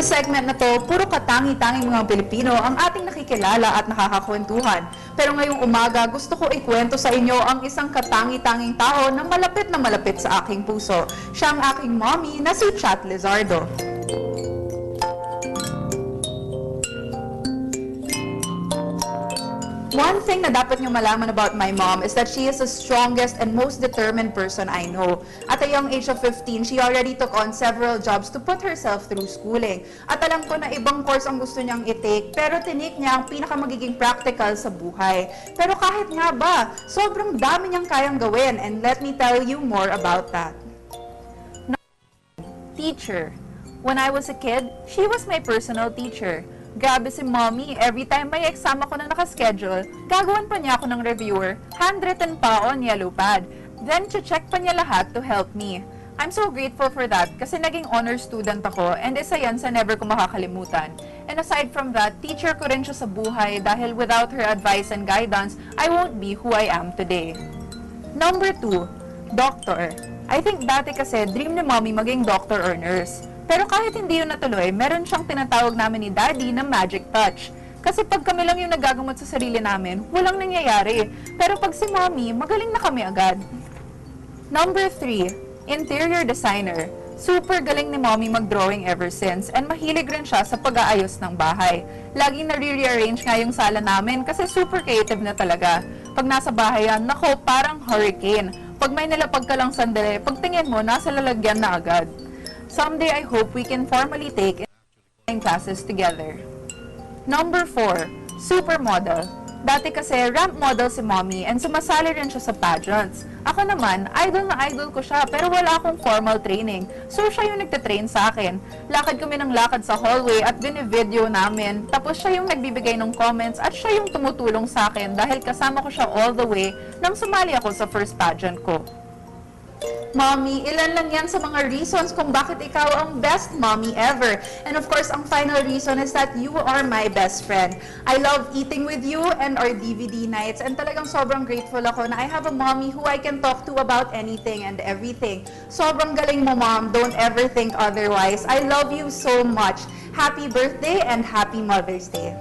Sa segment na to, puro katangi-tanging mga Pilipino ang ating nakikilala at nakakakwentuhan. Pero ngayong umaga, gusto ko ikwento sa inyo ang isang katangi-tanging tao na malapit sa aking puso. Siya ang aking mommy na si Chat Lizardo. One thing na dapat nyo malaman about my mom is that she is the strongest and most determined person I know. At a young age of 15, she already took on several jobs to put herself through schooling. At alam ko na ibang course ang gusto niyang i-take, pero tinik niya ang pinakamagiging practical sa buhay. Pero kahit nga ba, sobrang dami niyang kayang gawin, and let me tell you more about that. Teacher. When I was a kid, she was my personal teacher. Grabe si mommy, every time may exam ako na nakaschedule, gagawan pa niya ako ng reviewer, handwritten pa on yellow pad. Then, check pa niya lahat to help me. I'm so grateful for that kasi naging honor student ako and isa yan sa never ko makakalimutan. And aside from that, teacher ko rin siya sa buhay dahil without her advice and guidance, I won't be who I am today. Number 2, doctor. I think dati kasi dream ni mommy maging doctor or nurse. Pero kahit hindi yun natuloy, meron siyang tinatawag namin ni Daddy na magic touch. Kasi pag kami lang yung nagagamot sa sarili namin, walang nangyayari. Pero pag si Mommy, magaling na kami agad. Number 3, interior designer. Super galing ni Mommy mag-drawing ever since and mahilig rin siya sa pag-aayos ng bahay. Laging nare-rearrange nga yung sala namin kasi super creative na talaga. Pag nasa bahay yan, nako, parang hurricane. Pag may nalapag ka lang sandali, pagtingin mo, nasa lalagyan na agad. Someday, I hope we can formally take classes together. Number 4, supermodel. Dati kasi ramp model si mommy and sumasali rin siya sa pageants. Ako naman, idol na idol ko siya pero wala akong formal training. So siya yung nagtatrain sa akin. Lakad kami ng lakad sa hallway at binivideo namin. Tapos siya yung nagbibigay ng comments at siya yung tumutulong sa akin dahil kasama ko siya all the way nang sumali ako sa first pageant ko. Mommy, ilan lang yan sa mga reasons kung bakit ikaw ang best mommy ever. And of course, ang final reason is that you are my best friend. I love eating with you and our DVD nights. And talagang sobrang grateful ako na I have a mommy who I can talk to about anything and everything. Sobrang galing mo, Mom. Don't ever think otherwise. I love you so much. Happy birthday and happy Mother's Day.